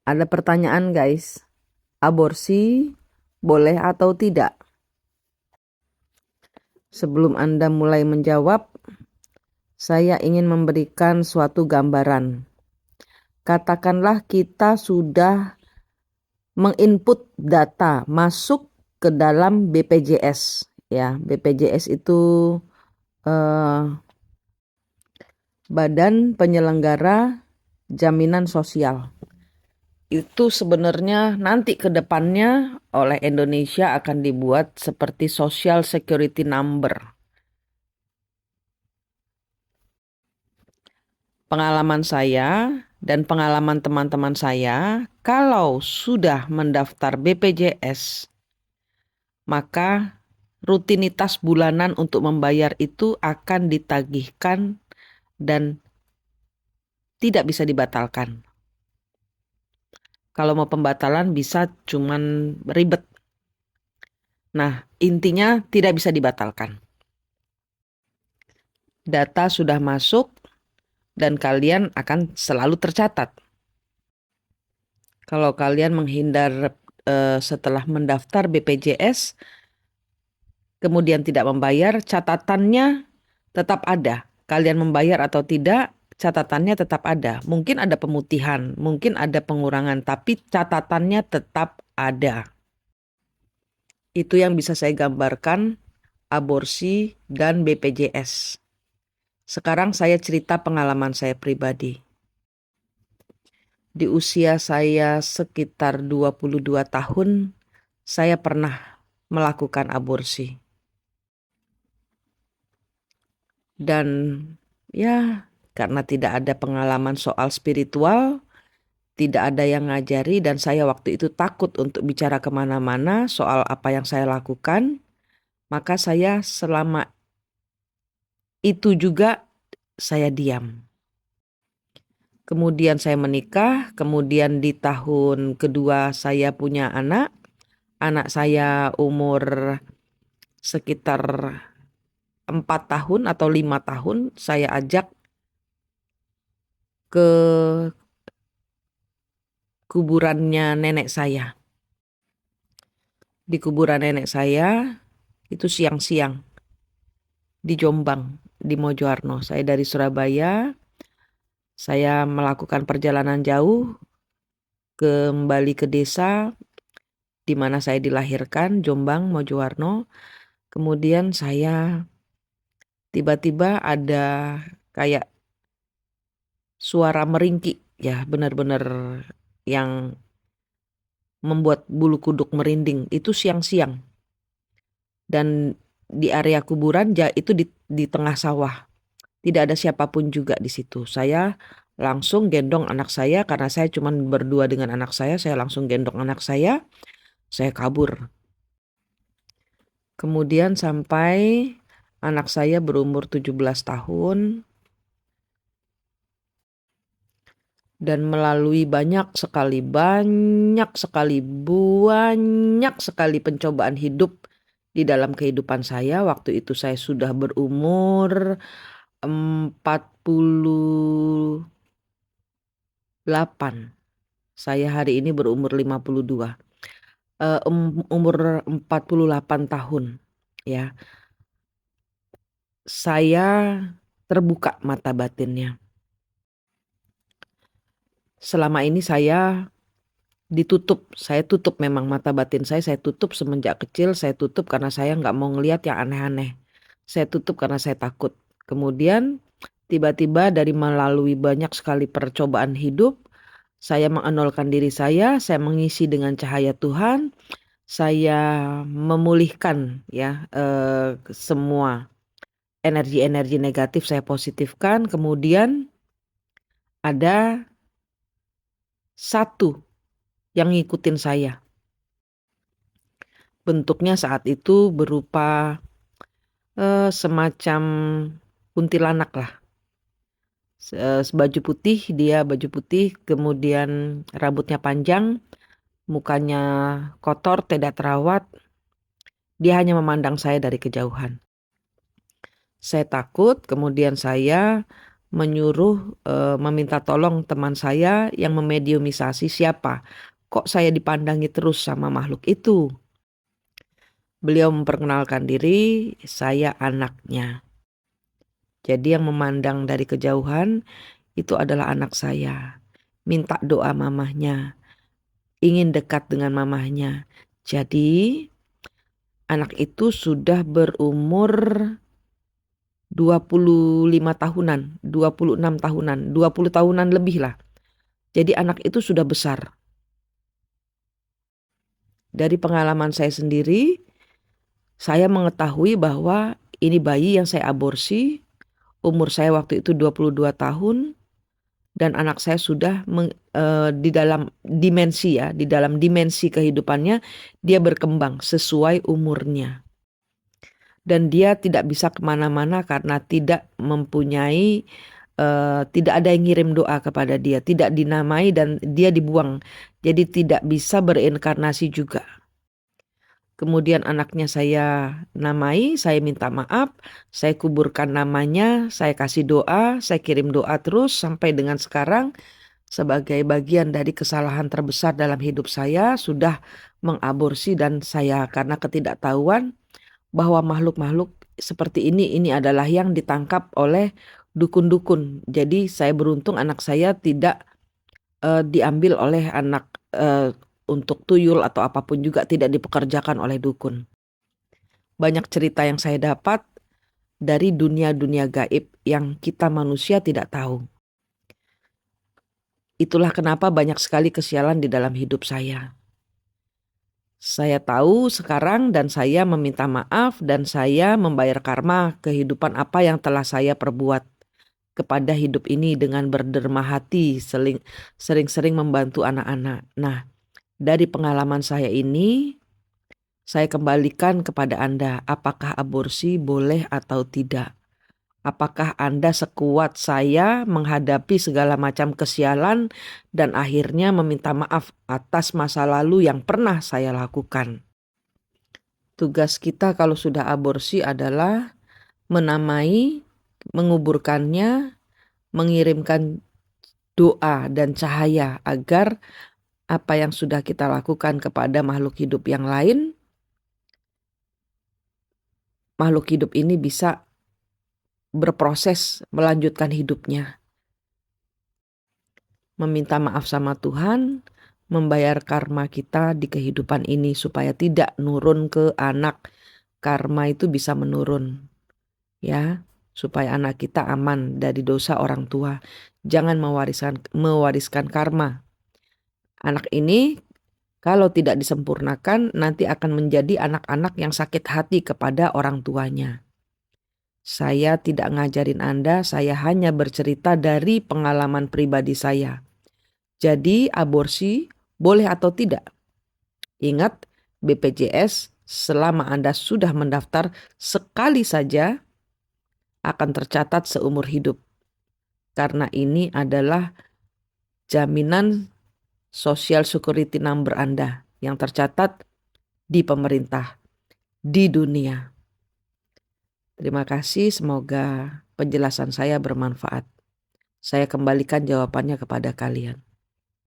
Ada pertanyaan guys, aborsi boleh atau tidak? Sebelum Anda mulai menjawab, saya ingin memberikan suatu gambaran. Katakanlah kita sudah menginput data masuk ke dalam BPJS. Ya, BPJS itu Badan Penyelenggara Jaminan Sosial. Itu sebenarnya nanti ke depannya oleh Indonesia akan dibuat seperti Social Security Number. Pengalaman saya dan pengalaman teman-teman saya, kalau sudah mendaftar BPJS, maka rutinitas bulanan untuk membayar itu akan ditagihkan dan tidak bisa dibatalkan. Kalau mau pembatalan bisa cuman ribet. Nah, intinya tidak bisa dibatalkan. Data sudah masuk dan kalian akan selalu tercatat. Kalau kalian menghindar setelah mendaftar BPJS, kemudian tidak membayar, catatannya tetap ada. Kalian membayar atau tidak, catatannya tetap ada. Mungkin ada pemutihan, mungkin ada pengurangan, tapi catatannya tetap ada. Itu yang bisa saya gambarkan aborsi dan BPJS. Sekarang saya cerita pengalaman saya pribadi. Di usia saya sekitar 22 tahun, saya pernah melakukan aborsi. Dan ya, karena tidak ada pengalaman soal spiritual, tidak ada yang ngajari, dan saya waktu itu takut untuk bicara kemana-mana soal apa yang saya lakukan, maka saya selama itu juga saya diam. Kemudian saya menikah, kemudian di tahun kedua saya punya anak. Anak saya umur sekitar 4 tahun atau 5 tahun, saya ajak ke kuburannya nenek saya. Di kuburan nenek saya itu siang-siang di Jombang, di Mojoarno. Saya dari Surabaya, saya melakukan perjalanan jauh kembali ke desa di mana saya dilahirkan, Jombang, Mojoarno. Kemudian saya tiba-tiba ada kayak suara meringkik, ya benar-benar yang membuat bulu kuduk merinding. Itu siang-siang. Dan di area kuburan itu di tengah sawah. Tidak ada siapapun juga di situ. Saya langsung gendong anak saya karena saya cuma berdua dengan anak saya langsung gendong anak saya kabur. Kemudian sampai anak saya berumur 17 tahun dan melalui banyak sekali pencobaan hidup di dalam kehidupan saya. Waktu itu saya sudah berumur 48. Saya hari ini berumur 52. Umur 48 tahun, ya. Saya terbuka mata batinnya. Selama ini saya tutup memang mata batin saya tutup semenjak kecil, saya tutup karena saya nggak mau ngelihat yang aneh-aneh. Saya tutup karena saya takut. Kemudian tiba-tiba dari melalui banyak sekali percobaan hidup, saya mengenolkan diri saya mengisi dengan cahaya Tuhan, saya memulihkan ya semua energi-energi negatif saya positifkan. Kemudian ada satu yang ngikutin saya. Bentuknya saat itu berupa semacam kuntilanak lah. Baju putih, kemudian rambutnya panjang, mukanya kotor, tidak terawat. Dia hanya memandang saya dari kejauhan. Saya takut, kemudian saya meminta tolong teman saya yang memediumisasi, siapa, kok saya dipandangi terus sama makhluk itu. Beliau memperkenalkan diri, saya anaknya. Jadi yang memandang dari kejauhan itu adalah anak saya. Minta doa mamahnya, ingin dekat dengan mamahnya. Jadi anak itu sudah berumur 25 tahunan, 26 tahunan, 20 tahunan lebih lah. Jadi anak itu sudah besar. Dari pengalaman saya sendiri, saya mengetahui bahwa ini bayi yang saya aborsi, umur saya waktu itu 22 tahun, dan anak saya sudah di dalam dimensi kehidupannya, dia berkembang sesuai umurnya. Dan dia tidak bisa kemana-mana karena tidak mempunyai, tidak ada yang ngirim doa kepada dia, tidak dinamai dan dia dibuang. Jadi tidak bisa berinkarnasi juga. Kemudian anaknya saya namai, saya minta maaf, saya kuburkan namanya, saya kasih doa, saya kirim doa terus sampai dengan sekarang. Sebagai bagian dari kesalahan terbesar dalam hidup saya, sudah mengaborsi dan saya karena ketidaktahuan bahwa makhluk-makhluk seperti ini adalah yang ditangkap oleh dukun-dukun. Jadi saya beruntung anak saya tidak diambil oleh anak untuk tuyul atau apapun juga, tidak dipekerjakan oleh dukun. Banyak cerita yang saya dapat dari dunia-dunia gaib yang kita manusia tidak tahu. Itulah kenapa banyak sekali kesialan di dalam hidup saya. Saya tahu sekarang dan saya meminta maaf dan saya membayar karma kehidupan apa yang telah saya perbuat kepada hidup ini dengan berderma hati, sering-sering membantu anak-anak. Nah, dari pengalaman saya ini, saya kembalikan kepada Anda, apakah aborsi boleh atau tidak? Apakah Anda sekuat saya menghadapi segala macam kesialan dan akhirnya meminta maaf atas masa lalu yang pernah saya lakukan? Tugas kita kalau sudah aborsi adalah menamai, menguburkannya, mengirimkan doa dan cahaya agar apa yang sudah kita lakukan kepada makhluk hidup yang lain, makhluk hidup ini bisa berproses melanjutkan hidupnya. Meminta maaf sama Tuhan, membayar karma kita di kehidupan ini supaya tidak nurun ke anak. Karma itu bisa menurun, ya, supaya anak kita aman dari dosa orang tua. Jangan mewariskan karma. Anak ini kalau tidak disempurnakan nanti akan menjadi anak-anak yang sakit hati kepada orang tuanya. Saya tidak ngajarin Anda, saya hanya bercerita dari pengalaman pribadi saya. Jadi aborsi boleh atau tidak? Ingat, BPJS selama Anda sudah mendaftar sekali saja akan tercatat seumur hidup. Karena ini adalah jaminan Social Security Number Anda yang tercatat di pemerintah, di dunia. Terima kasih, semoga penjelasan saya bermanfaat. Saya kembalikan jawabannya kepada kalian.